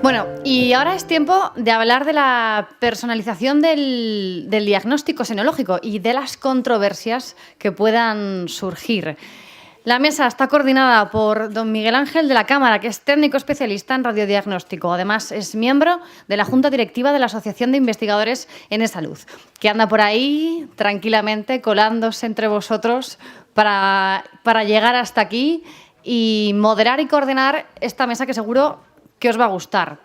Bueno, y ahora es tiempo de hablar de la personalización del diagnóstico senológico y de las controversias que puedan surgir. La mesa está coordinada por don Miguel Ángel de la Cámara, que es técnico especialista en radiodiagnóstico. Además, es miembro de la Junta Directiva de la Asociación de Investigadores en eSalud, que anda por ahí tranquilamente colándose entre vosotros para llegar hasta aquí y moderar y coordinar esta mesa que seguro que os va a gustar.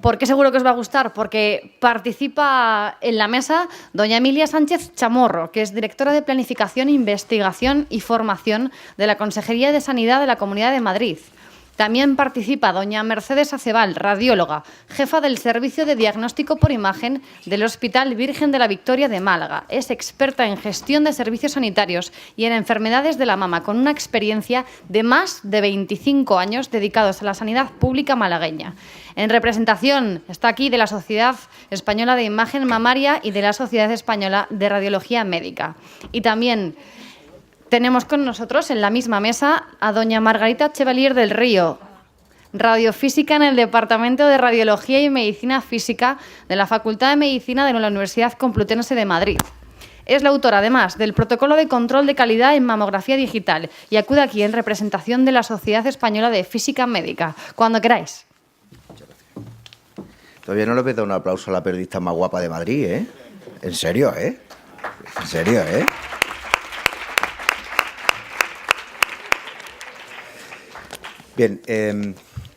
¿Por qué seguro que os va a gustar? Porque participa en la mesa doña Emilia Sánchez Chamorro, que es directora de Planificación, Investigación y Formación de la Consejería de Sanidad de la Comunidad de Madrid. También participa doña Mercedes Acebal, radióloga, jefa del Servicio de Diagnóstico por Imagen del Hospital Virgen de la Victoria de Málaga. Es experta en gestión de servicios sanitarios y en enfermedades de la mama, con una experiencia de más de 25 años dedicados a la sanidad pública malagueña. En representación está aquí de la Sociedad Española de Imagen Mamaria y de la Sociedad Española de Radiología Médica. Y también tenemos con nosotros en la misma mesa a doña Margarita Chevalier del Río, radiofísica en el Departamento de Radiología y Medicina Física de la Facultad de Medicina de la Universidad Complutense de Madrid. Es la autora, además, del Protocolo de Control de Calidad en Mamografía Digital y acude aquí en representación de la Sociedad Española de Física Médica. Cuando queráis. Muchas gracias. Todavía no le he dado un aplauso a la periodista más guapa de Madrid, ¿eh? En serio, ¿eh? En serio, ¿eh? Bien,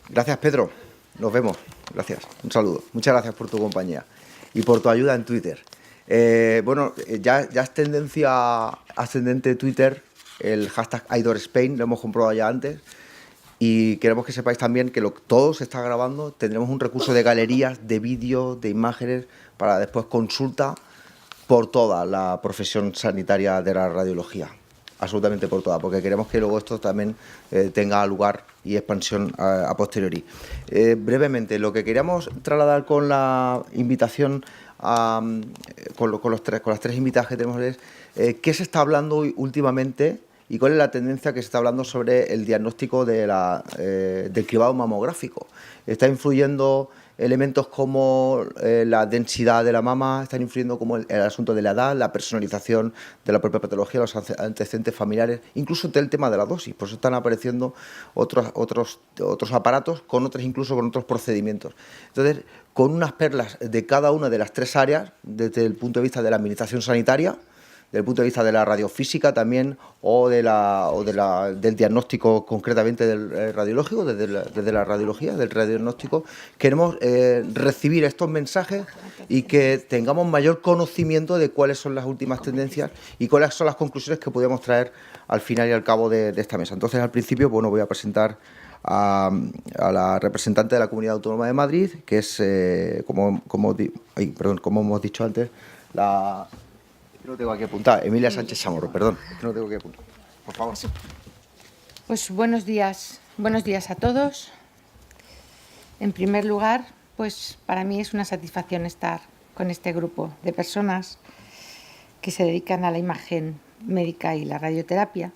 gracias Pedro, nos vemos, gracias, un saludo, muchas gracias por tu compañía y por tu ayuda en Twitter. Ya es tendencia ascendente Twitter el hashtag #IDORSpain, lo hemos comprobado ya antes y queremos que sepáis también que todo se está grabando, tendremos un recurso de galerías, de vídeos, de imágenes para después consulta por toda la profesión sanitaria de la radiología. Absolutamente por toda, porque queremos que luego esto también tenga lugar y expansión a posteriori. Brevemente, lo que queríamos trasladar con la invitación, con las tres invitadas que tenemos es qué se está hablando últimamente y cuál es la tendencia que se está hablando sobre el diagnóstico del cribado mamográfico. Está influyendo elementos como la densidad de la mama, están influyendo como el asunto de la edad, la personalización de la propia patología, los antecedentes familiares, incluso el tema de la dosis. Por eso están apareciendo otros aparatos, incluso con otros procedimientos. Entonces, con unas perlas de cada una de las tres áreas, desde el punto de vista de la administración sanitaria, desde el punto de vista de la radiofísica también o del diagnóstico concretamente del radiológico, desde la radiología, del radiodiagnóstico, queremos recibir estos mensajes y que tengamos mayor conocimiento de cuáles son las últimas tendencias y cuáles son las conclusiones que podemos traer al final y al cabo de esta mesa. Entonces, al principio, voy a presentar a la representante de la Comunidad Autónoma de Madrid, que es, como hemos dicho antes, no tengo aquí apuntado, Emilia Sánchez Chamorro, perdón, no tengo que apuntar. Por favor. Pues buenos días a todos. En primer lugar, pues para mí es una satisfacción estar con este grupo de personas que se dedican a la imagen médica y la radioterapia.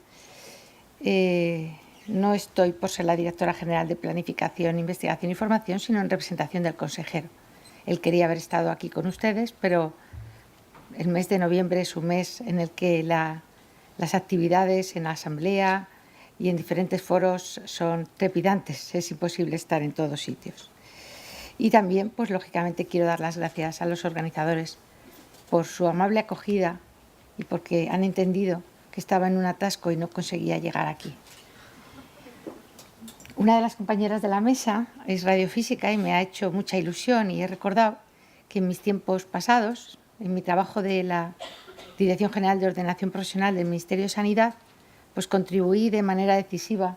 No estoy por ser la directora general de Planificación, Investigación y Formación, sino en representación del consejero. Él quería haber estado aquí con ustedes, pero el mes de noviembre es un mes en el que las actividades en la asamblea y en diferentes foros son trepidantes. Es imposible estar en todos sitios. Y también, pues lógicamente, quiero dar las gracias a los organizadores por su amable acogida y porque han entendido que estaba en un atasco y no conseguía llegar aquí. Una de las compañeras de la mesa es radiofísica y me ha hecho mucha ilusión y he recordado que en mis tiempos pasados, en mi trabajo de la Dirección General de Ordenación Profesional del Ministerio de Sanidad, pues contribuí de manera decisiva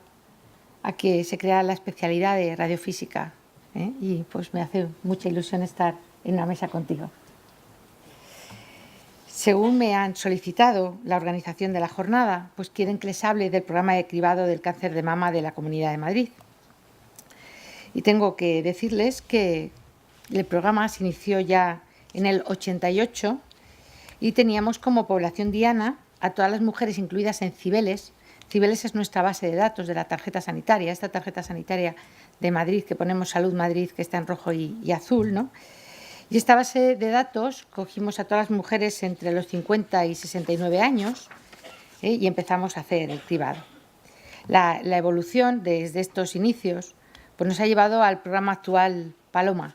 a que se creara la especialidad de radiofísica, y pues me hace mucha ilusión estar en una mesa contigo. Según me han solicitado la organización de la jornada, pues quieren que les hable del programa de cribado del cáncer de mama de la Comunidad de Madrid. Y tengo que decirles que el programa se inició ya en el 88 y teníamos como población diana a todas las mujeres incluidas en Cibeles Cibeles es nuestra base de datos de la tarjeta sanitaria, esta tarjeta sanitaria de Madrid que ponemos Salud Madrid, que está en rojo y azul, ¿no? Y esta base de datos cogimos a todas las mujeres entre los 50 y 69 años y empezamos a hacer el cribado. La evolución desde estos inicios pues nos ha llevado al programa actual Paloma.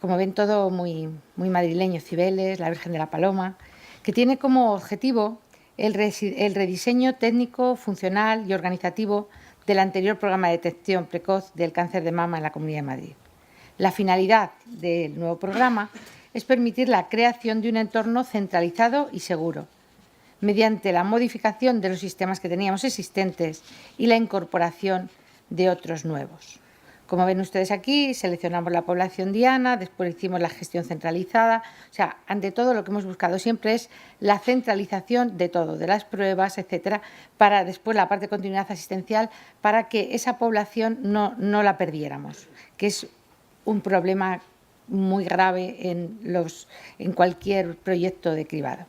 Como ven, todo muy madrileño, Cibeles, la Virgen de la Paloma, que tiene como objetivo el rediseño técnico, funcional y organizativo del anterior programa de detección precoz del cáncer de mama en la Comunidad de Madrid. La finalidad del nuevo programa es permitir la creación de un entorno centralizado y seguro, mediante la modificación de los sistemas que teníamos existentes y la incorporación de otros nuevos. Como ven ustedes aquí, seleccionamos la población diana, después hicimos la gestión centralizada. O sea, ante todo lo que hemos buscado siempre es la centralización de todo, de las pruebas, etcétera, para después la parte de continuidad asistencial, para que esa población no la perdiéramos, que es un problema muy grave en cualquier proyecto de cribado.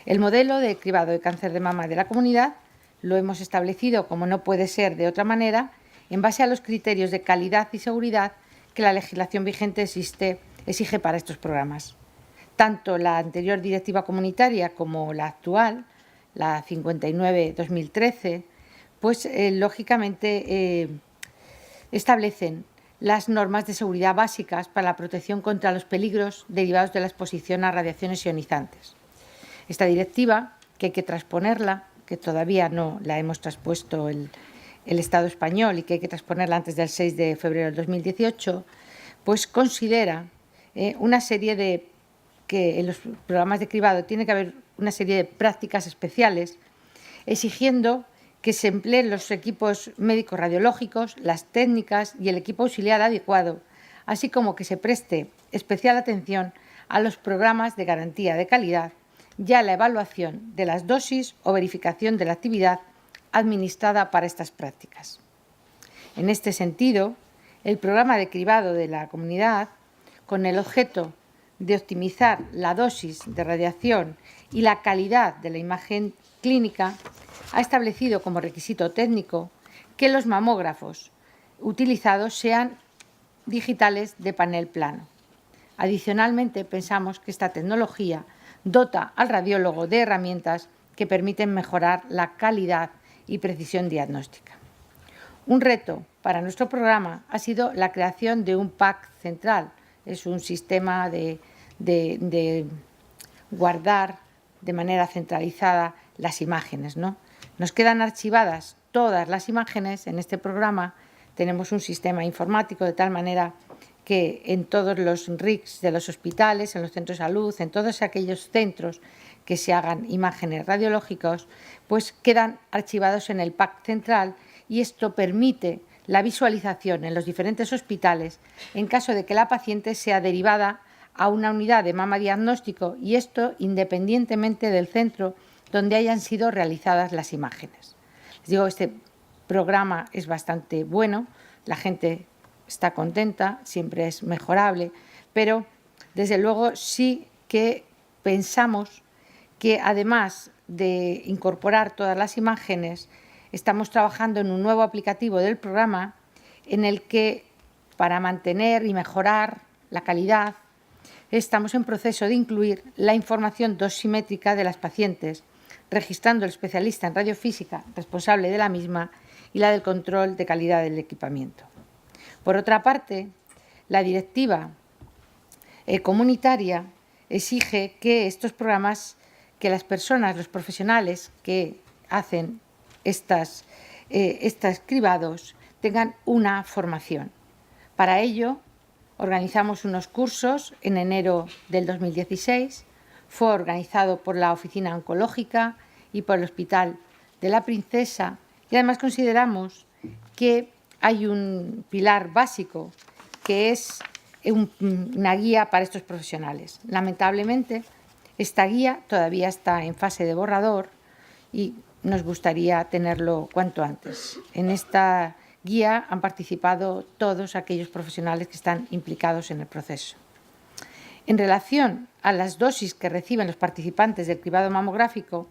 El modelo de cribado de cáncer de mama de la comunidad lo hemos establecido, como no puede ser de otra manera, en base a los criterios de calidad y seguridad que la legislación vigente exige para estos programas. Tanto la anterior directiva comunitaria como la actual, la 59/2013, pues lógicamente establecen las normas de seguridad básicas para la protección contra los peligros derivados de la exposición a radiaciones ionizantes. Esta directiva, que hay que transponerla, que todavía no la hemos transpuesto el Estado español y que hay que transponerla antes del 6 de febrero del 2018, pues considera una serie de que en los programas de cribado tiene que haber una serie de prácticas especiales exigiendo que se empleen los equipos médicos radiológicos, las técnicas y el equipo auxiliar adecuado, así como que se preste especial atención a los programas de garantía de calidad y a la evaluación de las dosis o verificación de la actividad administrada para estas prácticas. En este sentido, el programa de cribado de la comunidad, con el objeto de optimizar la dosis de radiación y la calidad de la imagen clínica, ha establecido como requisito técnico que los mamógrafos utilizados sean digitales de panel plano. Adicionalmente, pensamos que esta tecnología dota al radiólogo de herramientas que permiten mejorar la calidad y precisión diagnóstica. Un reto para nuestro programa ha sido la creación de un PAC central. Es un sistema de guardar de manera centralizada las imágenes, ¿no? Nos quedan archivadas todas las imágenes en este programa. Tenemos un sistema informático de tal manera que en todos los RICs de los hospitales, en los centros de salud, en todos aquellos centros que se hagan imágenes radiológicas, pues quedan archivados en el PAC central y esto permite la visualización en los diferentes hospitales en caso de que la paciente sea derivada a una unidad de mama diagnóstico y esto independientemente del centro donde hayan sido realizadas las imágenes. Les digo, este programa es bastante bueno, la gente está contenta, siempre es mejorable, pero desde luego sí que pensamos que además de incorporar todas las imágenes, estamos trabajando en un nuevo aplicativo del programa en el que, para mantener y mejorar la calidad, estamos en proceso de incluir la información dosimétrica de las pacientes, registrando el especialista en radiofísica responsable de la misma y la del control de calidad del equipamiento. Por otra parte, la directiva comunitaria exige que estos programas, que las personas, los profesionales que hacen estos cribados tengan una formación. Para ello, organizamos unos cursos en enero del 2016. Fue organizado por la Oficina Oncológica y por el Hospital de la Princesa y además consideramos que hay un pilar básico que es una guía para estos profesionales. Lamentablemente, esta guía todavía está en fase de borrador y nos gustaría tenerlo cuanto antes. En esta guía han participado todos aquellos profesionales que están implicados en el proceso. En relación a las dosis que reciben los participantes del cribado mamográfico,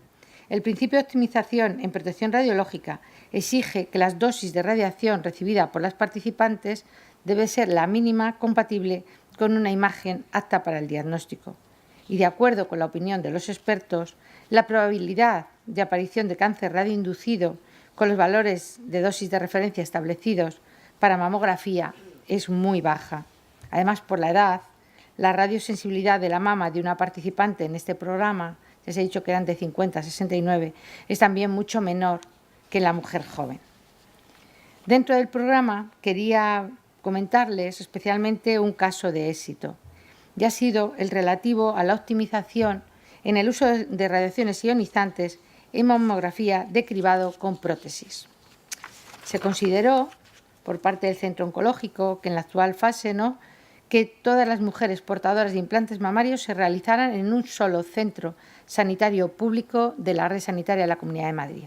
El principio de optimización en protección radiológica exige que las dosis de radiación recibida por las participantes debe ser la mínima compatible con una imagen apta para el diagnóstico. Y de acuerdo con la opinión de los expertos, la probabilidad de aparición de cáncer radioinducido con los valores de dosis de referencia establecidos para mamografía es muy baja. Además, por la edad, la radiosensibilidad de la mama de una participante en este programa, ya se ha dicho que eran de 50 a 69, es también mucho menor que en la mujer joven. Dentro del programa quería comentarles especialmente un caso de éxito, y ha sido el relativo a la optimización en el uso de radiaciones ionizantes en mamografía de cribado con prótesis. Se consideró por parte del Centro Oncológico que en la actual fase que todas las mujeres portadoras de implantes mamarios se realizaran en un solo centro sanitario público de la red sanitaria de la Comunidad de Madrid.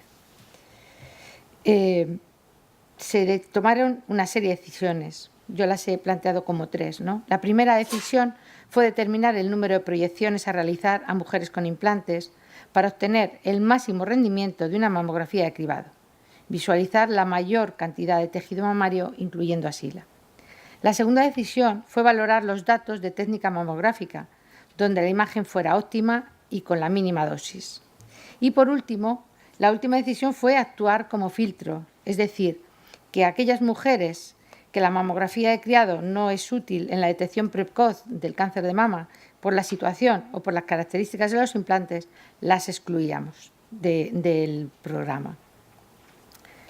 Se tomaron una serie de decisiones. Yo las he planteado como 3. La primera decisión fue determinar el número de proyecciones a realizar a mujeres con implantes para obtener el máximo rendimiento de una mamografía de cribado, visualizar la mayor cantidad de tejido mamario, incluyendo axila. La segunda decisión fue valorar los datos de técnica mamográfica, donde la imagen fuera óptima y con la mínima dosis. Y por último, la última decisión fue actuar como filtro, es decir, que aquellas mujeres que la mamografía de criado no es útil en la detección precoz del cáncer de mama por la situación o por las características de los implantes, las excluíamos del programa.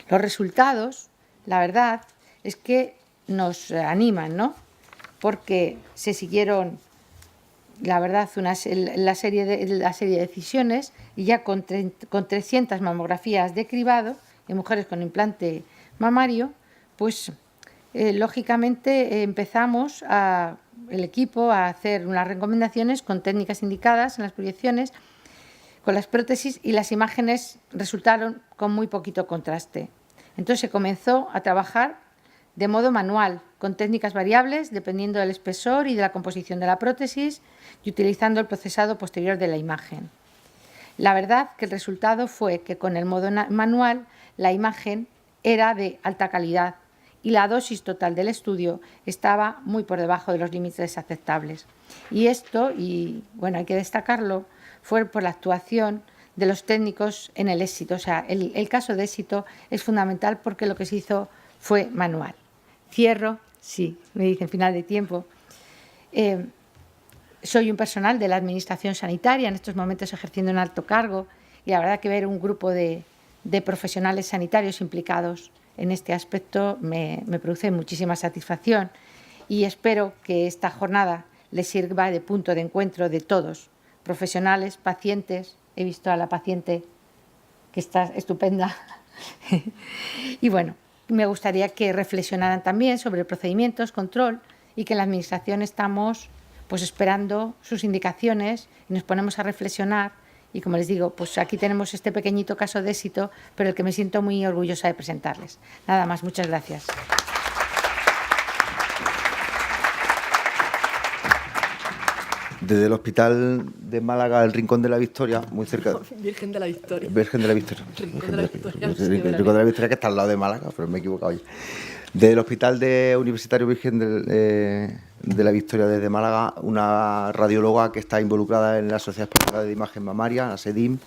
Los resultados, la verdad, es que nos animan, porque se siguieron, la verdad, la serie de decisiones y ya con 300 mamografías de cribado en mujeres con implante mamario, pues lógicamente empezamos el equipo a hacer unas recomendaciones con técnicas indicadas en las proyecciones, con las prótesis, y las imágenes resultaron con muy poquito contraste. Entonces se comenzó a trabajar de modo manual, con técnicas variables dependiendo del espesor y de la composición de la prótesis y utilizando el procesado posterior de la imagen. La verdad que el resultado fue que con el modo manual la imagen era de alta calidad y la dosis total del estudio estaba muy por debajo de los límites aceptables. Y esto, y bueno, hay que destacarlo, fue por la actuación de los técnicos en el éxito. O sea, el caso de éxito es fundamental porque lo que se hizo fue manual. Cierro, sí, me dicen final de tiempo. Soy un personal de la Administración Sanitaria, en estos momentos ejerciendo un alto cargo, y la verdad que ver un grupo de profesionales sanitarios implicados en este aspecto me produce muchísima satisfacción, y espero que esta jornada les sirva de punto de encuentro de todos, profesionales, pacientes. He visto a la paciente que está estupenda. Y bueno, me gustaría que reflexionaran también sobre procedimientos, control, y que en la Administración estamos pues esperando sus indicaciones y nos ponemos a reflexionar. Y como les digo, pues aquí tenemos este pequeñito caso de éxito, pero el que me siento muy orgullosa de presentarles. Nada más, muchas gracias. Desde el Hospital de Málaga, el Rincón de la Victoria, muy cerca. Virgen de la Victoria. Virgen de la Victoria. Rincón de la Victoria. El Rincón de la Victoria, que está al lado de Málaga, pero me he equivocado yo. Del Hospital Universitario Virgen de la Victoria desde Málaga, una radióloga que está involucrada en la Sociedad Española de Imagen Mamaria, la SEDIM,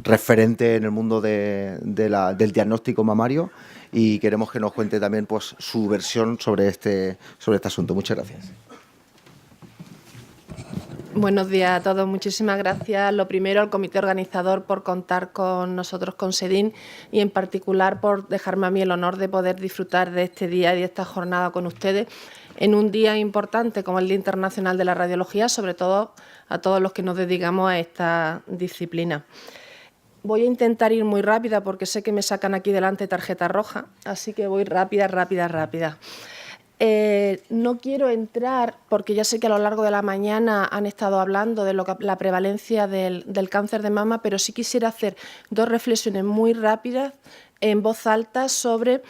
referente en el mundo del diagnóstico mamario, y queremos que nos cuente también pues su versión sobre este asunto. Muchas gracias. Buenos días a todos. Muchísimas gracias. Lo primero, al comité organizador por contar con nosotros, con SEDIM, y en particular por dejarme a mí el honor de poder disfrutar de este día y de esta jornada con ustedes en un día importante como el Día Internacional de la Radiología, sobre todo a todos los que nos dedicamos a esta disciplina. Voy a intentar ir muy rápida porque sé que me sacan aquí delante tarjeta roja, así que voy rápida. No quiero entrar, porque ya sé que a lo largo de la mañana han estado hablando de la prevalencia del cáncer de mama, pero sí quisiera hacer 2 reflexiones muy rápidas en voz alta sobre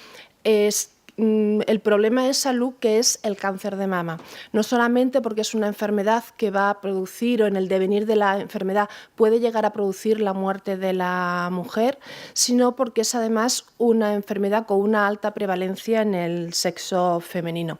el problema de salud que es el cáncer de mama. No solamente porque es una enfermedad que va a producir, o en el devenir de la enfermedad puede llegar a producir la muerte de la mujer, sino porque es además una enfermedad con una alta prevalencia en el sexo femenino.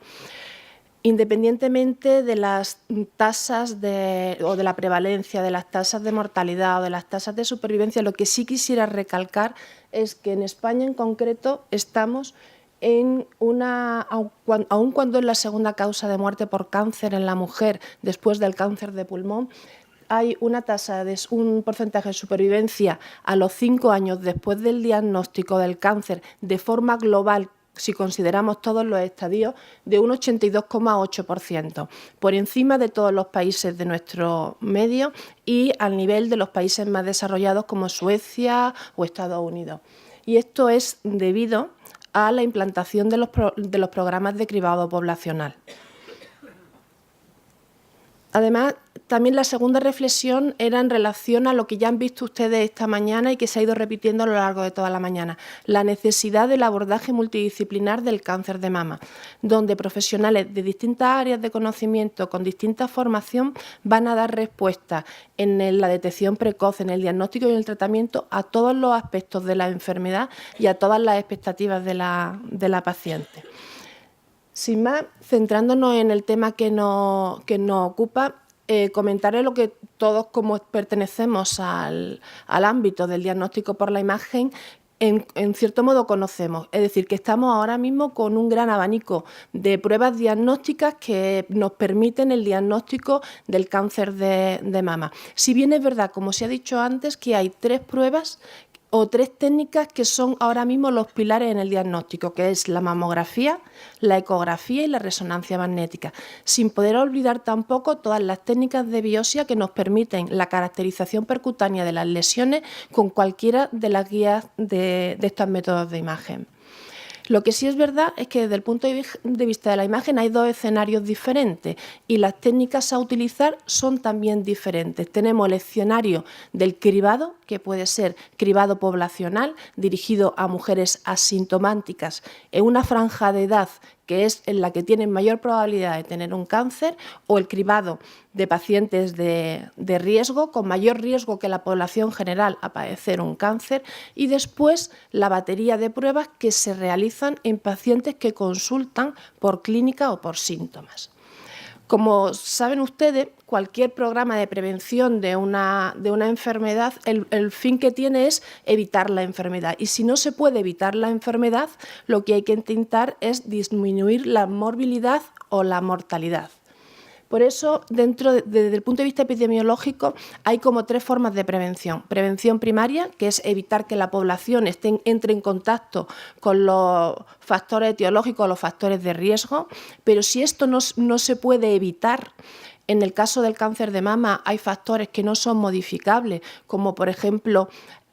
Independientemente de las tasas o de la prevalencia, de las tasas de mortalidad o de las tasas de supervivencia, lo que sí quisiera recalcar es que en España en concreto estamos en aun cuando es la segunda causa de muerte por cáncer en la mujer después del cáncer de pulmón, hay un porcentaje de supervivencia a los 5 años después del diagnóstico del cáncer de forma global, si consideramos todos los estadios, de un 82,8%, por encima de todos los países de nuestro medio y al nivel de los países más desarrollados como Suecia o Estados Unidos. Y esto es debido a la implantación de los programas de cribado poblacional. Además, también la segunda reflexión era en relación a lo que ya han visto ustedes esta mañana y que se ha ido repitiendo a lo largo de toda la mañana, la necesidad del abordaje multidisciplinar del cáncer de mama, donde profesionales de distintas áreas de conocimiento con distinta formación van a dar respuesta en la detección precoz, en el diagnóstico y en el tratamiento a todos los aspectos de la enfermedad y a todas las expectativas de la paciente. Sin más, centrándonos en el tema que nos ocupa, comentaré lo que todos, como pertenecemos al ámbito del diagnóstico por la imagen, en cierto modo conocemos. Es decir, que estamos ahora mismo con un gran abanico de pruebas diagnósticas que nos permiten el diagnóstico del cáncer de mama. Si bien es verdad, como se ha dicho antes, que hay 3 pruebas o 3 técnicas que son ahora mismo los pilares en el diagnóstico, que es la mamografía, la ecografía y la resonancia magnética, sin poder olvidar tampoco todas las técnicas de biopsia que nos permiten la caracterización percutánea de las lesiones con cualquiera de las guías de estos métodos de imagen. Lo que sí es verdad es que desde el punto de vista de la imagen hay 2 escenarios diferentes y las técnicas a utilizar son también diferentes. Tenemos el escenario del cribado, que puede ser cribado poblacional, dirigido a mujeres asintomáticas en una franja de edad que es en la que tienen mayor probabilidad de tener un cáncer, o el cribado de pacientes de riesgo, con mayor riesgo que la población general a padecer un cáncer, y después la batería de pruebas que se realizan en pacientes que consultan por clínica o por síntomas. Como saben ustedes, cualquier programa de prevención de una enfermedad, el fin que tiene es evitar la enfermedad. Y si no se puede evitar la enfermedad, lo que hay que intentar es disminuir la morbilidad o la mortalidad. Por eso, desde el punto de vista epidemiológico, hay como 3 formas de prevención. Prevención primaria, que es evitar que la población entre en contacto con los factores etiológicos o los factores de riesgo, pero si esto no se puede evitar, en el caso del cáncer de mama hay factores que no son modificables, como por ejemplo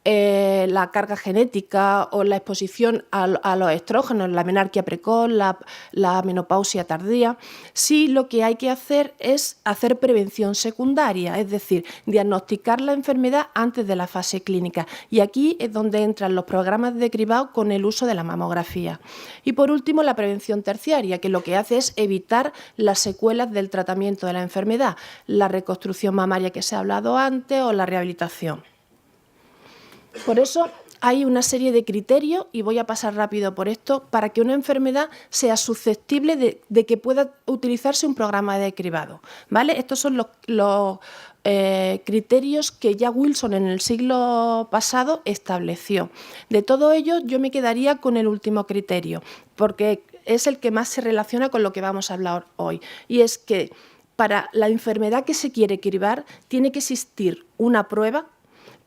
la carga genética o la exposición a los estrógenos, la menarquia precoz, la menopausia tardía. Sí, lo que hay que hacer es hacer prevención secundaria, es decir, diagnosticar la enfermedad antes de la fase clínica. Y aquí es donde entran los programas de cribado con el uso de la mamografía. Y por último, la prevención terciaria, que lo que hace es evitar las secuelas del tratamiento de la enfermedad, la reconstrucción mamaria que se ha hablado antes o la rehabilitación. Por eso hay una serie de criterios, y voy a pasar rápido por esto, para que una enfermedad sea susceptible de que pueda utilizarse un programa de cribado, ¿vale? Estos son los criterios que ya Wilson en el siglo pasado estableció. De todo ello yo me quedaría con el último criterio, porque es el que más se relaciona con lo que vamos a hablar hoy, y es que para la enfermedad que se quiere cribar tiene que existir una prueba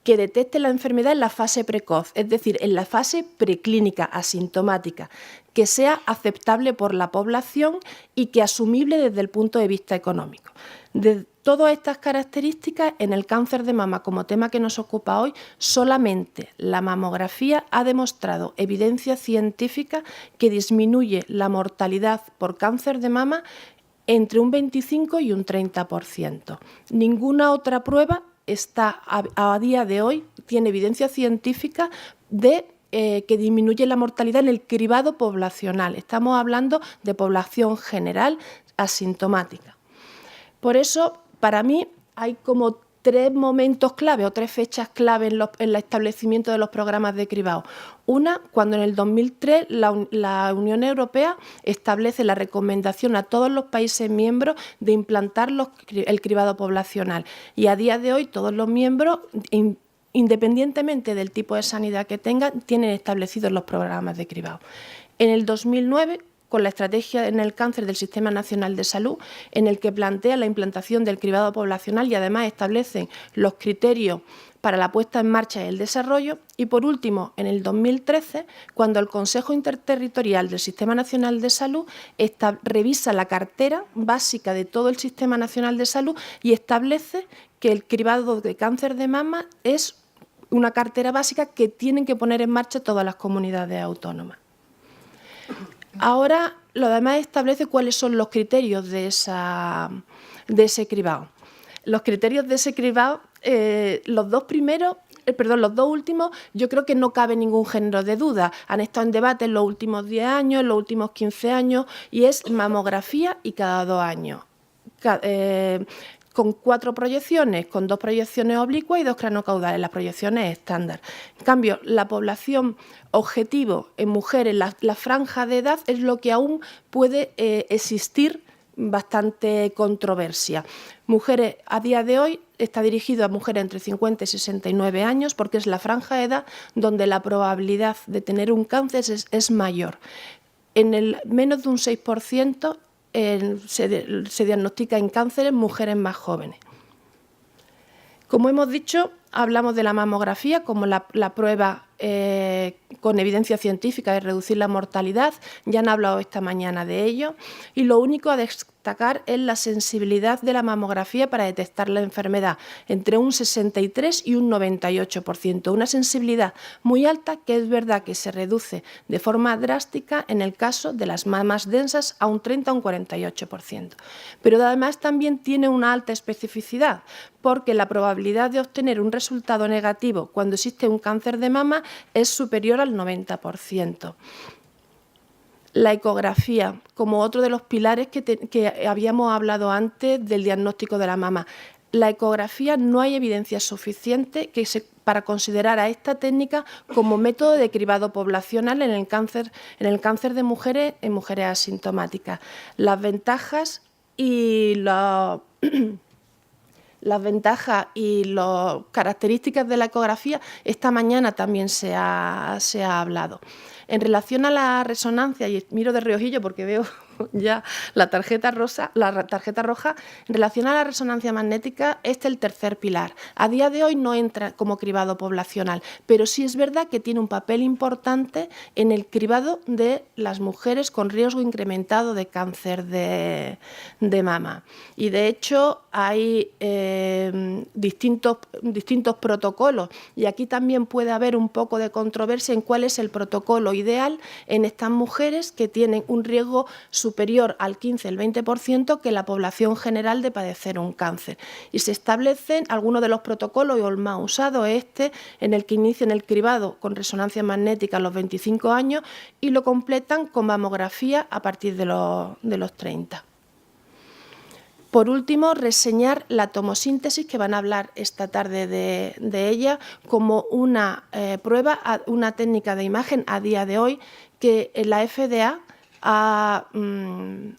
que detecte la enfermedad en la fase precoz, es decir, en la fase preclínica, asintomática, que sea aceptable por la población y que asumible desde el punto de vista económico. De todas estas características, en el cáncer de mama, como tema que nos ocupa hoy, solamente la mamografía ha demostrado evidencia científica que disminuye la mortalidad por cáncer de mama entre un 25 y un 30%. Ninguna otra prueba a día de hoy tiene evidencia científica de que disminuye la mortalidad en el cribado poblacional. Estamos hablando de población general asintomática. Por eso, para mí, hay como 3 momentos clave o 3 fechas clave en el establecimiento de los programas de cribado. Una, cuando en el 2003 la Unión Europea establece la recomendación a todos los países miembros de implantar el cribado poblacional. Y a día de hoy todos los miembros, independientemente del tipo de sanidad que tengan, tienen establecidos los programas de cribado. En el 2009, con la estrategia en el cáncer del Sistema Nacional de Salud, en el que plantea la implantación del cribado poblacional y además establecen los criterios para la puesta en marcha y el desarrollo. Y por último, en el 2013, cuando el Consejo Interterritorial del Sistema Nacional de Salud revisa la cartera básica de todo el Sistema Nacional de Salud y establece que el cribado de cáncer de mama es una cartera básica que tienen que poner en marcha todas las comunidades autónomas. Ahora, lo demás establece cuáles son los criterios de ese cribado. Los criterios de ese cribado, los dos últimos, yo creo que no cabe ningún género de duda. Han estado en debate en los últimos 10 años, en los últimos 15 años, y es mamografía y cada 2 años. Con 4 proyecciones, con 2 proyecciones oblicuas y 2 cranocaudales, las proyecciones estándar. En cambio, la población objetivo en mujeres, la franja de edad, es lo que aún puede existir bastante controversia. Mujeres, a día de hoy, está dirigido a mujeres entre 50 y 69 años porque es la franja de edad donde la probabilidad de tener un cáncer es mayor. En el menos de un 6%, se diagnostica en cáncer en mujeres más jóvenes. Como hemos dicho, hablamos de la mamografía como la prueba con evidencia científica de reducir la mortalidad. Ya han hablado esta mañana de ello. Y lo único a destacar es la sensibilidad de la mamografía para detectar la enfermedad, entre un 63 y un 98%. Una sensibilidad muy alta que es verdad que se reduce de forma drástica en el caso de las mamas densas a un 30 o un 48%. Pero además también tiene una alta especificidad, porque la probabilidad de obtener un resultado negativo cuando existe un cáncer de mama es superior al 90%. La ecografía, como otro de los pilares que habíamos hablado antes del diagnóstico de la mama. La ecografía, no hay evidencia suficiente para considerar a esta técnica como método de cribado poblacional en el cáncer de mujeres en mujeres asintomáticas. Las ventajas y las características de la ecografía esta mañana también se ha hablado. En relación a la resonancia, y miro de reojillo porque veo ya la tarjeta roja, en relación a la resonancia magnética, este es el tercer pilar. A día de hoy no entra como cribado poblacional, pero sí es verdad que tiene un papel importante en el cribado de las mujeres con riesgo incrementado de cáncer de mama. Y de hecho hay distintos protocolos, y aquí también puede haber un poco de controversia en cuál es el protocolo ideal en estas mujeres que tienen un riesgo superior al 15 al 20% que la población general de padecer un cáncer. Y se establecen algunos de los protocolos, y el más usado es en el que inician el cribado con resonancia magnética a los 25 años y lo completan con mamografía a partir de los 30. Por último, reseñar la tomosíntesis, que van a hablar esta tarde de ella, como una prueba, una técnica de imagen a día de hoy que la FDA ha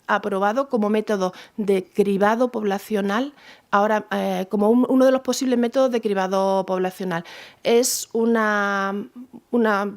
aprobado como método de cribado poblacional, ahora como uno de los posibles métodos de cribado poblacional. Es una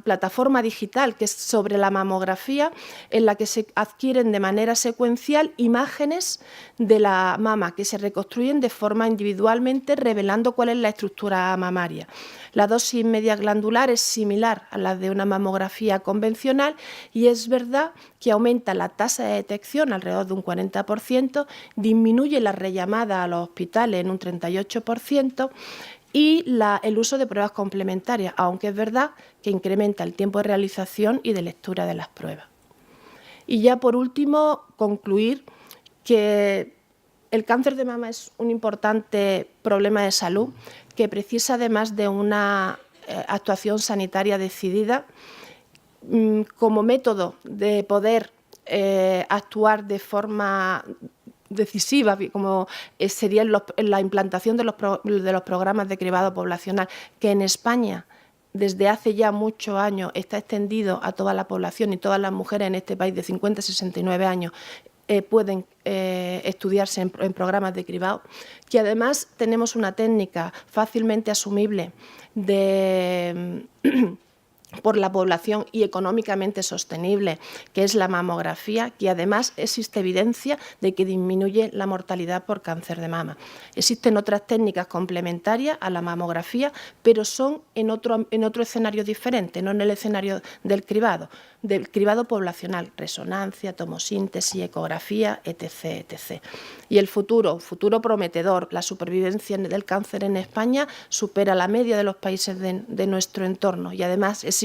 plataforma digital que es sobre la mamografía, en la que se adquieren de manera secuencial imágenes de la mama que se reconstruyen de forma individualmente, revelando cuál es la estructura mamaria. La dosis media glandular es similar a la de una mamografía convencional y es verdad que aumenta la tasa de detección alrededor de un 40%, disminuye la rellamada a los hospitales en un 38% y el uso de pruebas complementarias, aunque es verdad que incrementa el tiempo de realización y de lectura de las pruebas. Y ya por último, concluir que el cáncer de mama es un importante problema de salud que precisa además de una actuación sanitaria decidida como método de poder actuar de forma decisiva, como sería en la implantación de los programas de cribado poblacional, que en España desde hace ya muchos años está extendido a toda la población, y todas las mujeres en este país de 50 a 69 años pueden estudiarse en programas de cribado, que además tenemos una técnica fácilmente asumible por la población y económicamente sostenible, que es la mamografía, que además existe evidencia de que disminuye la mortalidad por cáncer de mama. Existen otras técnicas complementarias a la mamografía, pero son en otro escenario diferente, no en el escenario del cribado poblacional, resonancia, tomosíntesis, ecografía, etc., etc. Y el futuro prometedor, la supervivencia del cáncer en España supera la media de los países de nuestro entorno, y además existen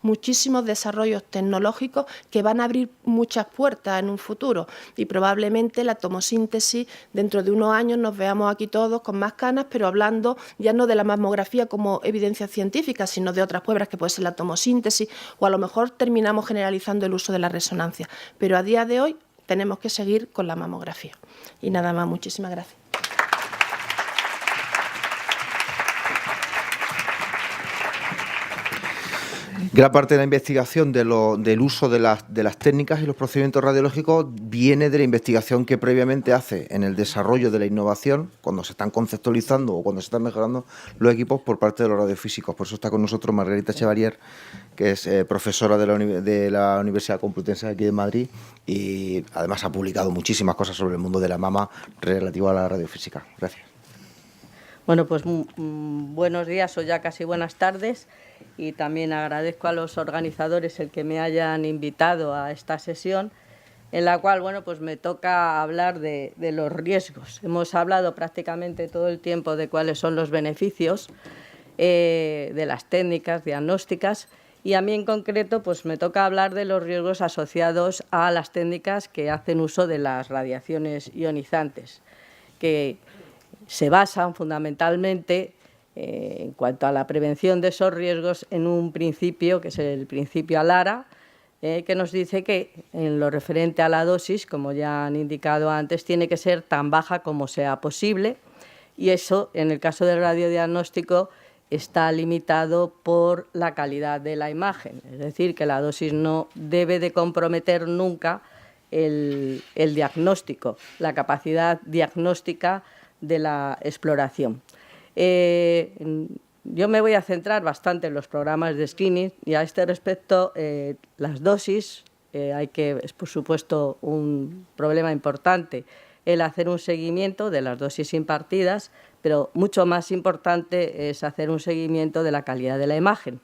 muchísimos desarrollos tecnológicos que van a abrir muchas puertas en un futuro, y probablemente la tomosíntesis, dentro de unos años nos veamos aquí todos con más canas, pero hablando ya no de la mamografía como evidencia científica, sino de otras pruebas que puede ser la tomosíntesis, o a lo mejor terminamos generalizando el uso de la resonancia. Pero a día de hoy tenemos que seguir con la mamografía. Y nada más, muchísimas gracias. Gran parte de la investigación del uso de las técnicas y los procedimientos radiológicos viene de la investigación que previamente hace en el desarrollo de la innovación, cuando se están conceptualizando o cuando se están mejorando los equipos por parte de los radiofísicos. Por eso está con nosotros Margarita Chevalier, que es profesora de la Universidad Complutense de aquí de Madrid, y además ha publicado muchísimas cosas sobre el mundo de la mama relativo a la radiofísica. Gracias. Bueno, pues buenos días o ya casi buenas tardes, y también agradezco a los organizadores el que me hayan invitado a esta sesión, en la cual, bueno, pues me toca hablar de los riesgos. Hemos hablado prácticamente todo el tiempo de cuáles son los beneficios de las técnicas diagnósticas, y a mí en concreto pues me toca hablar de los riesgos asociados a las técnicas que hacen uso de las radiaciones ionizantes, que se basan fundamentalmente, en cuanto a la prevención de esos riesgos, en un principio, que es el principio ALARA, que nos dice que en lo referente a la dosis, como ya han indicado antes, tiene que ser tan baja como sea posible, y eso, en el caso del radiodiagnóstico, está limitado por la calidad de la imagen. Es decir, que la dosis no debe de comprometer nunca el diagnóstico, la capacidad diagnóstica de la exploración. Yo me voy a centrar bastante en los programas de screening, y a este respecto las dosis, es por supuesto un problema importante el hacer un seguimiento de las dosis impartidas, pero mucho más importante es hacer un seguimiento de la calidad de la imagen,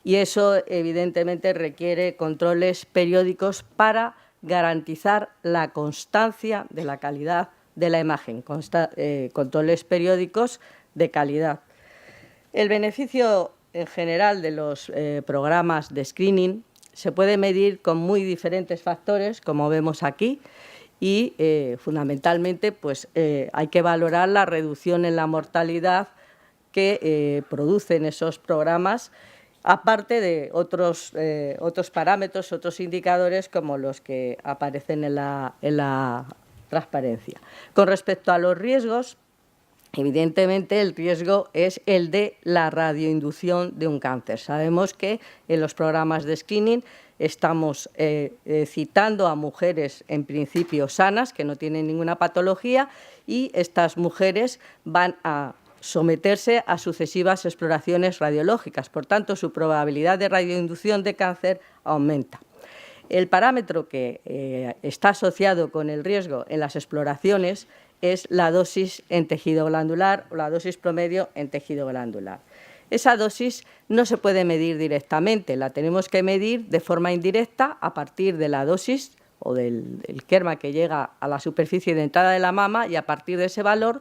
y eso evidentemente requiere controles periódicos para garantizar la constancia de la calidad de la imagen, controles periódicos de calidad. El beneficio en general de los programas de screening se puede medir con muy diferentes factores, como vemos aquí, y fundamentalmente pues, hay que valorar la reducción en la mortalidad que producen esos programas, aparte de otros parámetros, otros indicadores como los que aparecen en la transparencia. Con respecto a los riesgos, evidentemente el riesgo es el de la radioinducción de un cáncer. Sabemos que en los programas de screening estamos citando a mujeres en principio sanas, que no tienen ninguna patología, y estas mujeres van a someterse a sucesivas exploraciones radiológicas. Por tanto, su probabilidad de radioinducción de cáncer aumenta. El parámetro que está asociado con el riesgo en las exploraciones es la dosis en tejido glandular o la dosis promedio en tejido glandular. Esa dosis no se puede medir directamente, la tenemos que medir de forma indirecta a partir de la dosis o del kerma que llega a la superficie de entrada de la mama, y a partir de ese valor,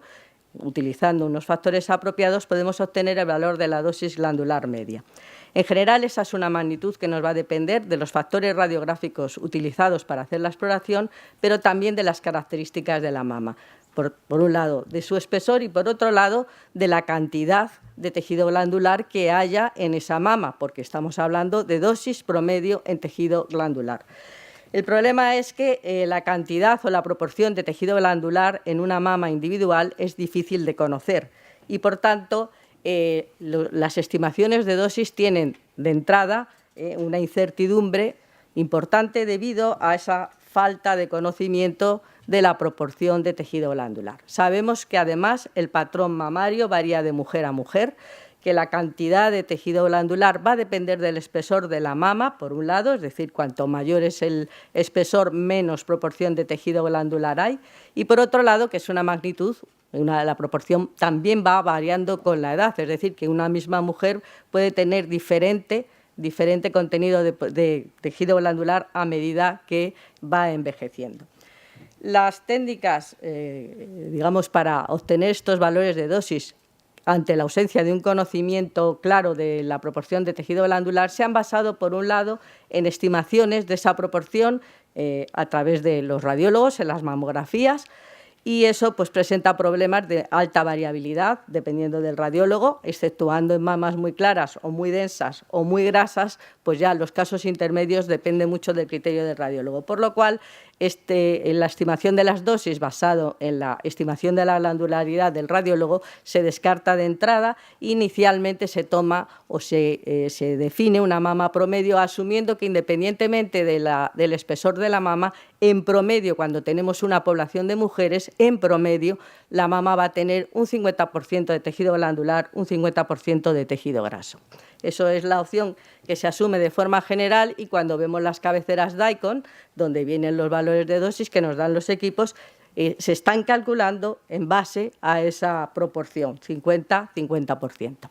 utilizando unos factores apropiados, podemos obtener el valor de la dosis glandular media. En general, esa es una magnitud que nos va a depender de los factores radiográficos utilizados para hacer la exploración, pero también de las características de la mama. por un lado, de su espesor y, por otro lado, de la cantidad de tejido glandular que haya en esa mama, porque estamos hablando de dosis promedio en tejido glandular. El problema es que la cantidad o la proporción de tejido glandular en una mama individual es difícil de conocer y, por tanto, las estimaciones de dosis tienen de entrada una incertidumbre importante debido a esa falta de conocimiento de la proporción de tejido glandular. Sabemos que, además, el patrón mamario varía de mujer a mujer, que la cantidad de tejido glandular va a depender del espesor de la mama, por un lado, es decir, cuanto mayor es el espesor, menos proporción de tejido glandular hay, y por otro lado, que es una magnitud, la proporción también va variando con la edad, es decir, que una misma mujer puede tener diferente contenido de tejido glandular a medida que va envejeciendo. Las técnicas, digamos, para obtener estos valores de dosis ante la ausencia de un conocimiento claro de la proporción de tejido glandular, se han basado, por un lado, en estimaciones de esa proporción a través de los radiólogos en las mamografías, y eso pues presenta problemas de alta variabilidad dependiendo del radiólogo, exceptuando en mamas muy claras o muy densas o muy grasas, pues ya los casos intermedios depende mucho del criterio del radiólogo. Por lo cual, en la estimación de las dosis basado en la estimación de la glandularidad del radiólogo se descarta de entrada. Inicialmente se toma o se define una mama promedio asumiendo que, independientemente del espesor de la mama, en promedio, cuando tenemos una población de mujeres, en promedio la mama va a tener un 50% de tejido glandular, un 50% de tejido graso. Eso es la opción que se asume de forma general, y cuando vemos las cabeceras DICOM, donde vienen los valores de dosis que nos dan los equipos, se están calculando en base a esa proporción, 50-50%.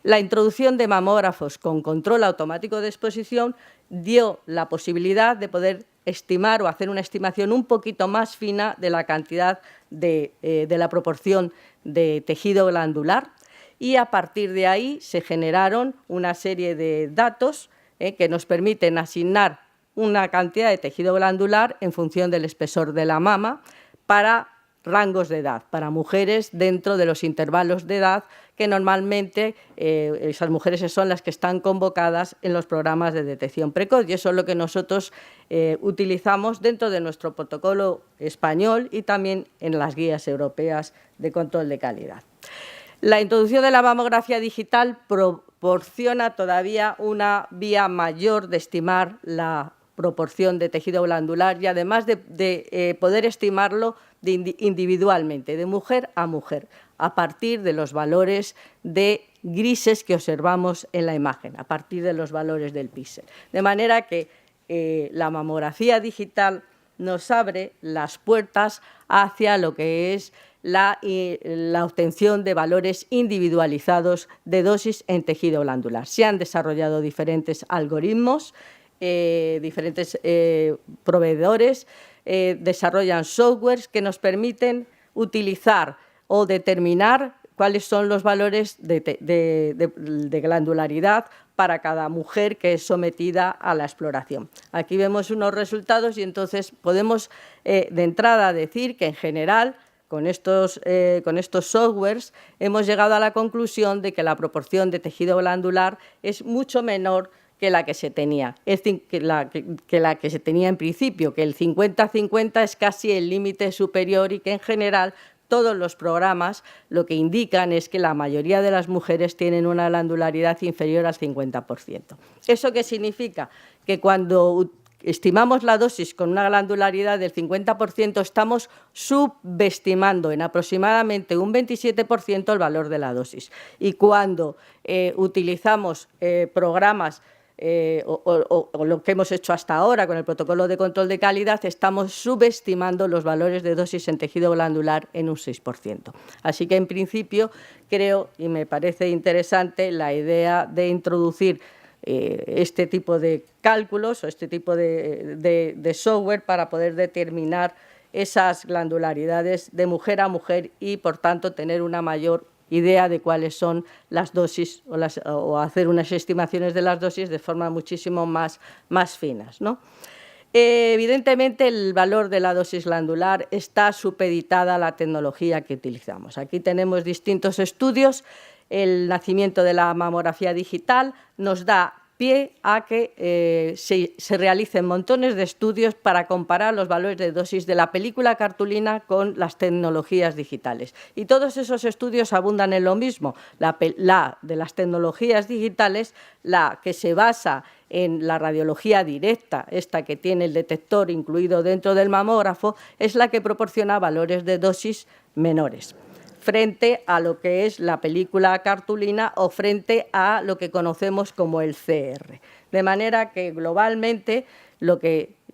La introducción de mamógrafos con control automático de exposición dio la posibilidad de poder estimar o hacer una estimación un poquito más fina de la cantidad de la proporción de tejido glandular, y a partir de ahí se generaron una serie de datos que nos permiten asignar una cantidad de tejido glandular en función del espesor de la mama para rangos de edad, para mujeres dentro de los intervalos de edad que normalmente esas mujeres son las que están convocadas en los programas de detección precoz, y eso es lo que nosotros utilizamos dentro de nuestro protocolo español y también en las guías europeas de control de calidad. La introducción de la mamografía digital proporciona todavía una vía mayor de estimar la proporción de tejido glandular y, además de poder estimarlo individualmente, de mujer a mujer, a partir de los valores de grises que observamos en la imagen, a partir de los valores del píxel. De manera que la mamografía digital nos abre las puertas hacia lo que es la obtención de valores individualizados de dosis en tejido glandular. Se han desarrollado diferentes algoritmos, diferentes proveedores desarrollan softwares que nos permiten utilizar o determinar cuáles son los valores de glandularidad para cada mujer que es sometida a la exploración. Aquí vemos unos resultados y entonces podemos de entrada decir que, en general, con estos softwares hemos llegado a la conclusión de que la proporción de tejido glandular es mucho menor que la que se tenía, es decir, que la que se tenía en principio, que el 50-50 es casi el límite superior, y que, en general, todos los programas lo que indican es que la mayoría de las mujeres tienen una glandularidad inferior al 50%. ¿Eso qué significa? Que cuando estimamos la dosis con una glandularidad del 50%, estamos subestimando en aproximadamente un 27% el valor de la dosis. Y cuando utilizamos programas o lo que hemos hecho hasta ahora con el protocolo de control de calidad, estamos subestimando los valores de dosis en tejido glandular en un 6%. Así que, en principio, creo y me parece interesante la idea de introducir este tipo de cálculos o este tipo de software para poder determinar esas glandularidades de mujer a mujer y, por tanto, tener una mayor idea de cuáles son las dosis o hacer unas estimaciones de las dosis de forma muchísimo más finas, ¿no? Evidentemente, el valor de la dosis glandular está supeditada a la tecnología que utilizamos. Aquí tenemos distintos estudios. El nacimiento de la mamografía digital nos da pie a que se realicen montones de estudios para comparar los valores de dosis de la película cartulina con las tecnologías digitales. Y todos esos estudios abundan en lo mismo. La de las tecnologías digitales, la que se basa en la radiología directa, esta que tiene el detector incluido dentro del mamógrafo, es la que proporciona valores de dosis menores frente a lo que es la película cartulina o frente a lo que conocemos como el CR. De manera que globalmente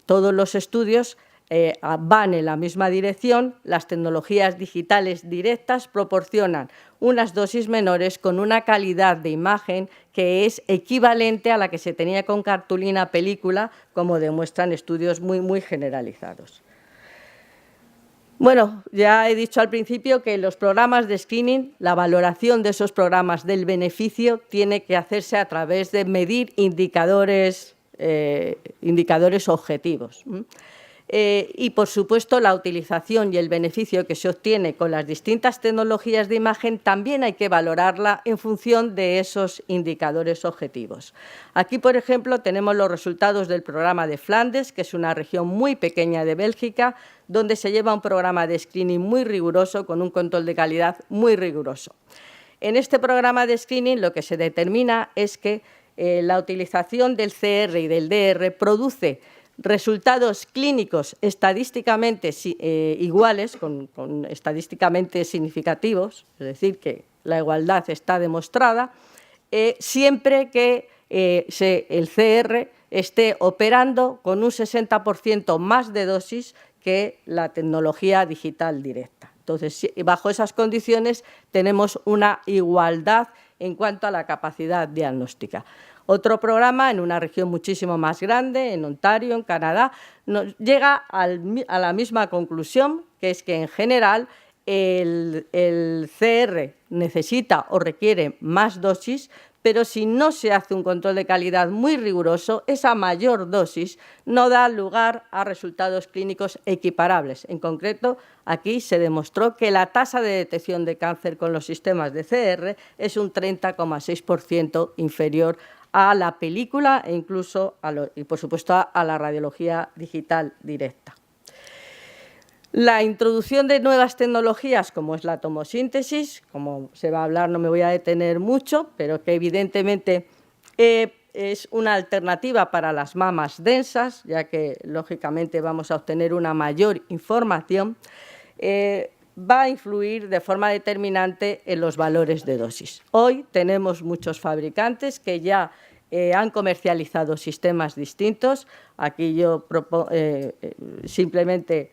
todos los estudios van en la misma dirección. Las tecnologías digitales directas proporcionan unas dosis menores con una calidad de imagen que es equivalente a la que se tenía con cartulina película, como demuestran estudios muy generalizados. Bueno, ya he dicho al principio que los programas de screening, la valoración de esos programas del beneficio tiene que hacerse a través de medir indicadores objetivos. Y, por supuesto, la utilización y el beneficio que se obtiene con las distintas tecnologías de imagen también hay que valorarla en función de esos indicadores objetivos. Aquí, por ejemplo, tenemos los resultados del programa de Flandes, que es una región muy pequeña de Bélgica, donde se lleva un programa de screening muy riguroso, con un control de calidad muy riguroso. En este programa de screening lo que se determina es que la utilización del CR y del DR produce resultados clínicos estadísticamente iguales, con estadísticamente significativos, es decir, que la igualdad está demostrada, siempre que el CR esté operando con un 60% más de dosis que la tecnología digital directa. Entonces, bajo esas condiciones tenemos una igualdad en cuanto a la capacidad diagnóstica. Otro programa en una región muchísimo más grande, en Ontario, en Canadá, llega a la misma conclusión, que es que en general el CR necesita o requiere más dosis, pero si no se hace un control de calidad muy riguroso, esa mayor dosis no da lugar a resultados clínicos equiparables. En concreto, aquí se demostró que la tasa de detección de cáncer con los sistemas de CR es un 30,6% inferior a la película e incluso, y por supuesto, a la radiología digital directa. La introducción de nuevas tecnologías, como es la tomosíntesis, como se va a hablar, no me voy a detener mucho, pero que evidentemente es una alternativa para las mamas densas, ya que, lógicamente, vamos a obtener una mayor información, va a influir de forma determinante en los valores de dosis. Hoy tenemos muchos fabricantes que ya han comercializado sistemas distintos. Aquí yo simplemente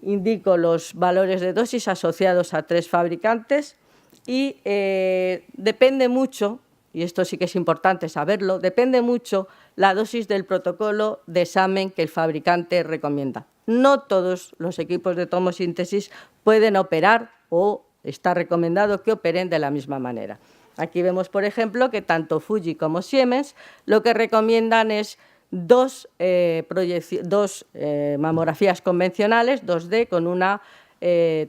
indico los valores de dosis asociados a 3 fabricantes y depende mucho, y esto sí que es importante saberlo, depende mucho la dosis del protocolo de examen que el fabricante recomienda. No todos los equipos de tomosíntesis pueden operar o está recomendado que operen de la misma manera. Aquí vemos, por ejemplo, que tanto Fuji como Siemens lo que recomiendan es dos mamografías convencionales, 2D, con una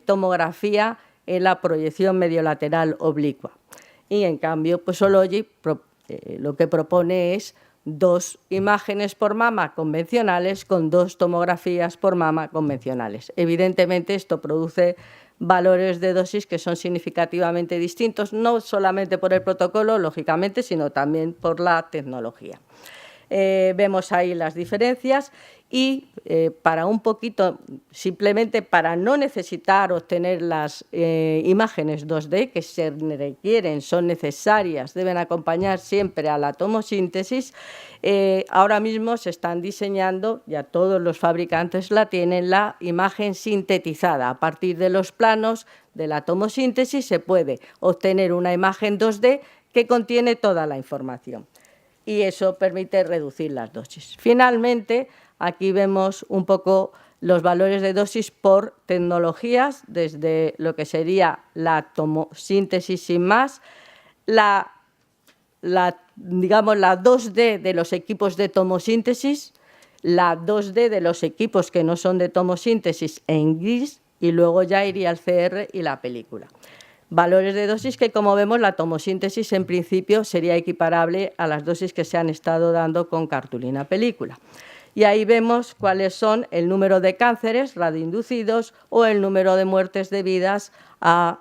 tomografía en la proyección mediolateral oblicua. Y, en cambio, pues Hologic lo que propone es 2 imágenes por mama convencionales con 2 tomografías por mama convencionales. Evidentemente, esto produce valores de dosis que son significativamente distintos, no solamente por el protocolo, lógicamente, sino también por la tecnología. Vemos ahí las diferencias y para un poquito, simplemente para no necesitar obtener las imágenes 2D que se requieren, son necesarias, deben acompañar siempre a la tomosíntesis, ahora mismo se están diseñando, ya todos los fabricantes la tienen, la imagen sintetizada. A partir de los planos de la tomosíntesis se puede obtener una imagen 2D que contiene toda la información. Y eso permite reducir las dosis. Finalmente, aquí vemos un poco los valores de dosis por tecnologías, desde lo que sería la tomosíntesis sin más, digamos, la 2D de los equipos de tomosíntesis, la 2D de los equipos que no son de tomosíntesis en gris, y luego ya iría el CR y la película. Valores de dosis que, como vemos, la tomosíntesis en principio sería equiparable a las dosis que se han estado dando con cartulina película. Y ahí vemos cuáles son el número de cánceres radioinducidos o el número de muertes debidas a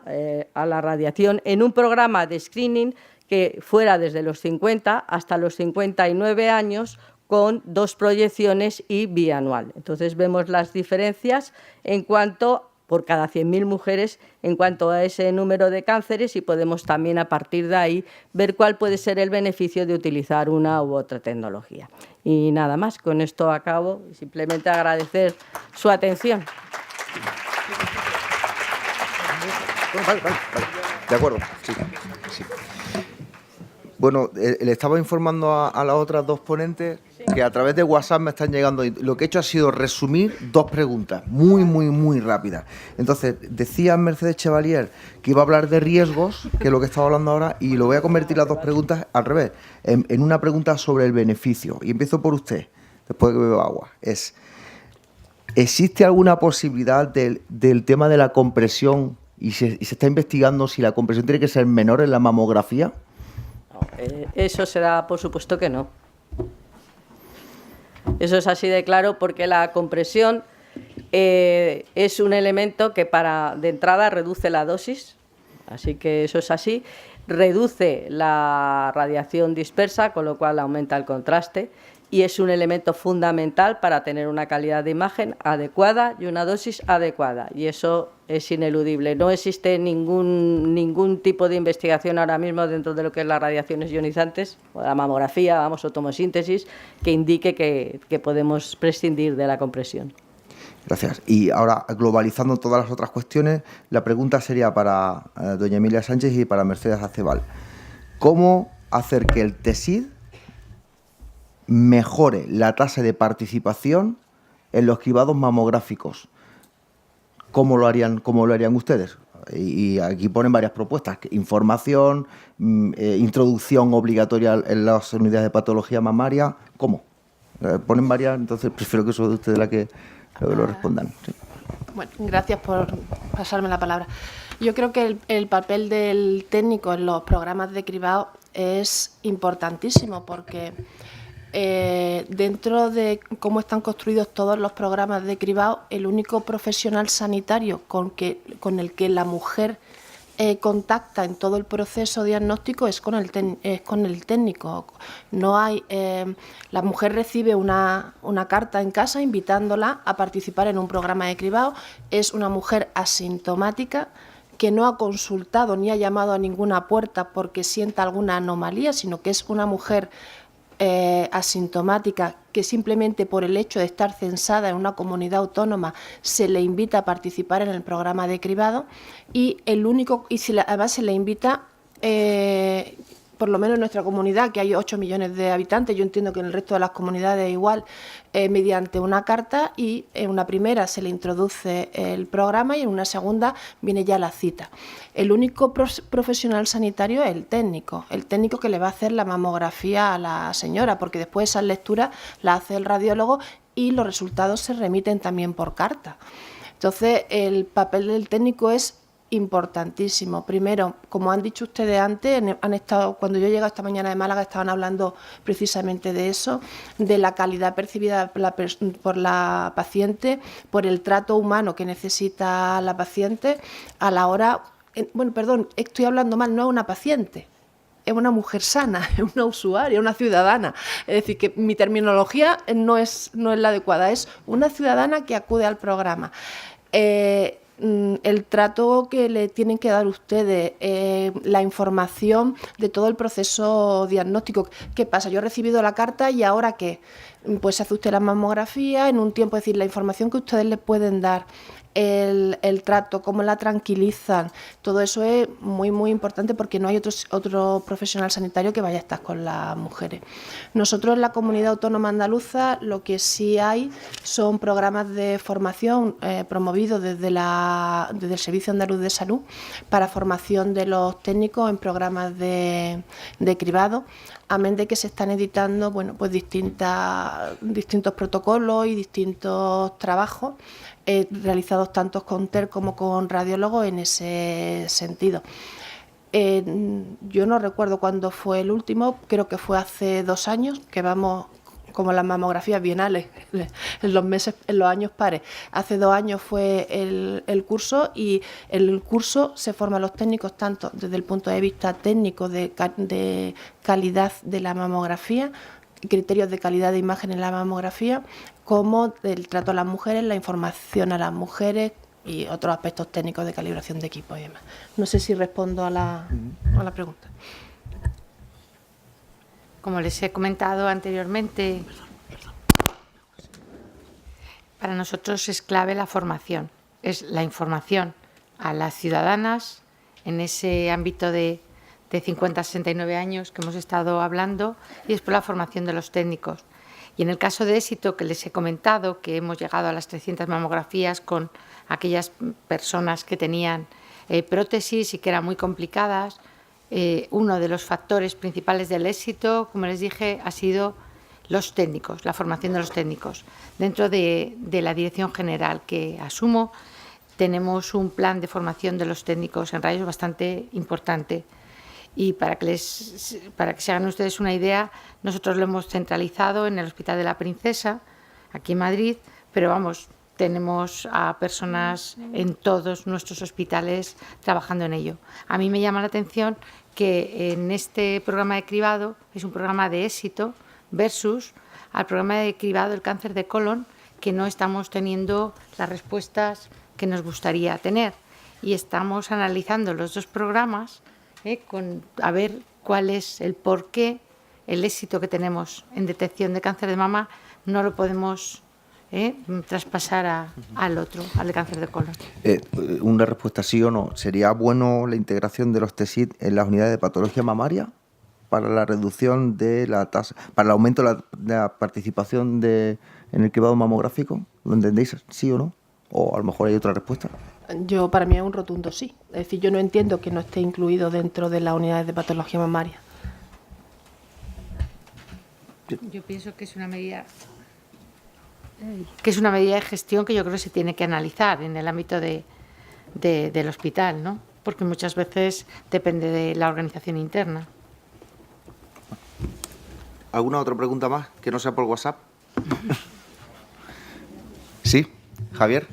la radiación en un programa de screening que fuera desde los 50 hasta los 59 años, con 2 proyecciones y bianual. Entonces vemos las diferencias en cuanto, por cada 100.000 mujeres, en cuanto a ese número de cánceres, y podemos también a partir de ahí ver cuál puede ser el beneficio de utilizar una u otra tecnología. Y nada más, con esto acabo, simplemente agradecer su atención. Vale. De acuerdo, sí. Bueno, le estaba informando a las otras 2 ponentes que a través de WhatsApp me están llegando. Y lo que he hecho ha sido resumir 2 preguntas, muy rápidas. Entonces, decía Mercedes Chevalier que iba a hablar de riesgos, que es lo que estaba hablando ahora, y lo voy a convertir las 2 preguntas al revés, en una pregunta sobre el beneficio. Y empiezo por usted, después de que bebo agua. ¿Existe alguna posibilidad del tema de la compresión y se está investigando si la compresión tiene que ser menor en la mamografía? Eso será, por supuesto que no. Eso es así de claro, porque la compresión es un elemento que de entrada reduce la dosis, así que eso es así, reduce la radiación dispersa, con lo cual aumenta el contraste, y es un elemento fundamental para tener una calidad de imagen adecuada y una dosis adecuada, y eso es ineludible. No existe ningún tipo de investigación ahora mismo dentro de lo que es las radiaciones ionizantes, o la mamografía, o tomosíntesis, que indique que podemos prescindir de la compresión. Gracias. Y ahora, globalizando todas las otras cuestiones, la pregunta sería para doña Emilia Sánchez y para Mercedes Acebal. ¿Cómo hacer que el TESID mejore la tasa de participación en los cribados mamográficos? ¿Cómo lo harían ustedes? Y aquí ponen varias propuestas: información, introducción obligatoria en las unidades de patología mamaria. ¿Cómo? Ponen varias, entonces prefiero que eso de ustedes la que lo respondan. Sí. Bueno, gracias por pasarme la palabra. Yo creo que el papel del técnico en los programas de cribado es importantísimo, porque dentro de cómo están construidos todos los programas de cribado, el único profesional sanitario con el que la mujer contacta en todo el proceso diagnóstico es con el técnico. No hay, la mujer recibe una carta en casa invitándola a participar en un programa de cribado. Es una mujer asintomática que no ha consultado ni ha llamado a ninguna puerta porque sienta alguna anomalía, sino que es una mujer asintomática que simplemente por el hecho de estar censada en una comunidad autónoma se le invita a participar en el programa de cribado, y además se le invita, por lo menos en nuestra comunidad, que hay 8 millones de habitantes, yo entiendo que en el resto de las comunidades igual, mediante una carta, y en una primera se le introduce el programa y en una segunda viene ya la cita. El único profesional sanitario es el técnico que le va a hacer la mamografía a la señora, porque después esas lecturas las hace el radiólogo y los resultados se remiten también por carta. Entonces, el papel del técnico es importantísimo. Primero, como han dicho ustedes antes, cuando yo llegué esta mañana de Málaga estaban hablando precisamente de eso, de la calidad percibida por la paciente, por el trato humano que necesita la paciente a la hora... estoy hablando mal, no es una paciente, es una mujer sana, es una usuaria, una ciudadana. Es decir, que mi terminología no es la adecuada, es una ciudadana que acude al programa. El trato que le tienen que dar ustedes, la información de todo el proceso diagnóstico. ¿Qué pasa? Yo he recibido la carta y ¿ahora qué? Pues hace usted la mamografía en un tiempo, es decir, la información que ustedes le pueden dar, el trato, cómo la tranquilizan, todo eso es muy muy importante, porque no hay otro profesional sanitario que vaya a estar con las mujeres. Nosotros en la Comunidad Autónoma Andaluza lo que sí hay son programas de formación promovidos desde el Servicio Andaluz de Salud para formación de los técnicos en programas de cribado. amén de que se están editando, bueno, pues distintos protocolos y distintos trabajos realizados tanto con TER como con radiólogos en ese sentido. Yo no recuerdo cuándo fue el último, creo que fue hace 2 años, que vamos como las mamografías bienales, en los años pares. Hace 2 años fue el curso, y el curso se forman los técnicos tanto desde el punto de vista técnico de calidad de la mamografía, criterios de calidad de imagen en la mamografía, como del trato a las mujeres, la información a las mujeres y otros aspectos técnicos de calibración de equipos y demás. No sé si respondo a la pregunta. Como les he comentado anteriormente, para nosotros es clave la formación, es la información a las ciudadanas en ese ámbito de 50 a 69 años que hemos estado hablando, y después la formación de los técnicos. Y en el caso de éxito que les he comentado, que hemos llegado a las 300 mamografías con aquellas personas que tenían prótesis y que eran muy complicadas, uno de los factores principales del éxito, como les dije, ha sido los técnicos, la formación de los técnicos. Dentro de la dirección general que asumo, tenemos un plan de formación de los técnicos en rayos bastante importante. Y para que se hagan ustedes una idea, nosotros lo hemos centralizado en el Hospital de la Princesa, aquí en Madrid, pero vamos, tenemos a personas en todos nuestros hospitales trabajando en ello. A mí me llama la atención que en este programa de cribado es un programa de éxito versus al programa de cribado del cáncer de colon, que no estamos teniendo las respuestas que nos gustaría tener. Y estamos analizando los dos programas a ver cuál es el porqué, el éxito que tenemos en detección de cáncer de mama no lo podemos traspasar al otro, al de cáncer de colon. Una respuesta sí o no. ¿Sería bueno la integración de los TESIT en las unidades de patología mamaria para la reducción de la tasa, para el aumento de la participación en el cribado mamográfico? ¿Lo entendéis? ¿Sí o no? ¿O a lo mejor hay otra respuesta? Para mí es un rotundo sí. Es decir, yo no entiendo que no esté incluido dentro de las unidades de patología mamaria. Yo pienso que es una medida de gestión que yo creo que se tiene que analizar en el ámbito del hospital, ¿no? Porque muchas veces depende de la organización interna. ¿Alguna otra pregunta más que no sea por WhatsApp? Sí, Javier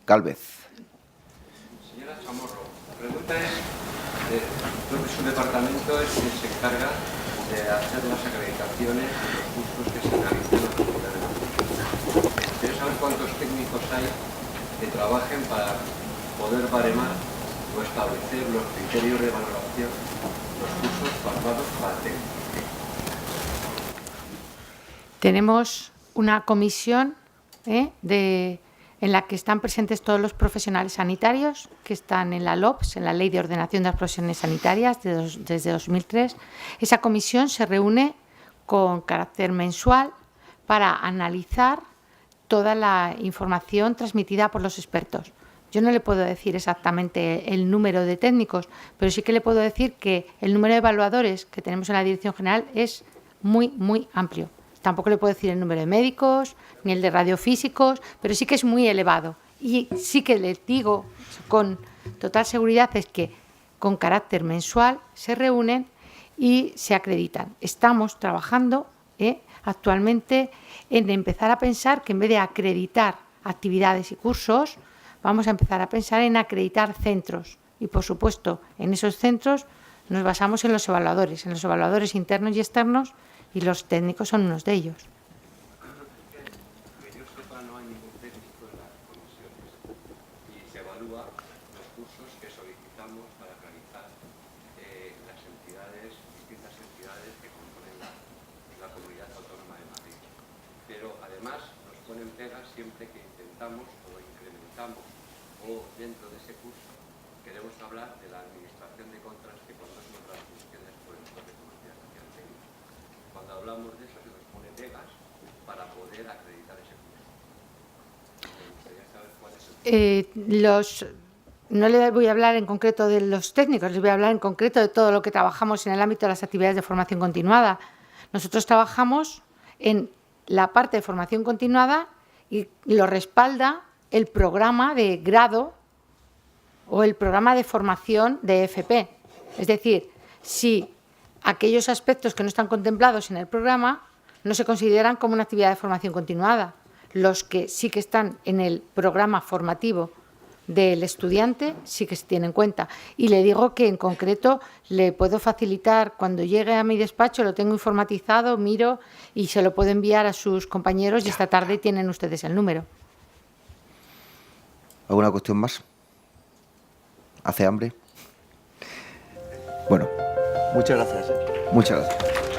Gálvez. Señora Chamorro, la pregunta es, creo que su departamento es quien se encarga de hacer las acreditaciones de los cursos que se realizan en la Comunidad de Madrid. Quiero saber cuántos técnicos hay que trabajen para poder baremar o establecer los criterios de valoración de los cursos formados para técnicos. Tenemos una comisión en la que están presentes todos los profesionales sanitarios que están en la LOPS, en la Ley de Ordenación de las Profesiones Sanitarias, desde 2003. Esa comisión se reúne con carácter mensual para analizar toda la información transmitida por los expertos. Yo no le puedo decir exactamente el número de técnicos, pero sí que le puedo decir que el número de evaluadores que tenemos en la Dirección General es muy, muy amplio. Tampoco le puedo decir el número de médicos, ni el de radiofísicos, pero sí que es muy elevado. Y sí que les digo con total seguridad es que con carácter mensual se reúnen y se acreditan. Estamos trabajando actualmente en empezar a pensar que en vez de acreditar actividades y cursos, vamos a empezar a pensar en acreditar centros. Y, por supuesto, en esos centros nos basamos en los evaluadores internos y externos, y los técnicos son unos de ellos. Que yo sepa, no hay ningún técnico en las comisiones y se evalúa los cursos que solicitamos para realizar las distintas entidades que componen la Comunidad Autónoma de Madrid. Pero además nos ponen pegas siempre que intentamos o incrementamos o dentro de ese curso queremos hablar de la administración de contras, que cuando es nuestras funciones por el de comercialización técnica. Cuando hablamos de eso se nos pone pegas para poder acreditar ese curso. Me gustaría saber cuál es el... no le voy a hablar en concreto de los técnicos, les voy a hablar en concreto de todo lo que trabajamos en el ámbito de las actividades de formación continuada. Nosotros trabajamos en la parte de formación continuada y lo respalda el programa de grado o el programa de formación de FP. Es decir, si aquellos aspectos que no están contemplados en el programa no se consideran como una actividad de formación continuada. Los que sí que están en el programa formativo del estudiante sí que se tiene en cuenta. Y le digo que en concreto le puedo facilitar, cuando llegue a mi despacho, lo tengo informatizado, miro y se lo puedo enviar a sus compañeros y esta tarde tienen ustedes el número. ¿Alguna cuestión más? ¿Hace hambre? Bueno, muchas gracias. Muchas gracias.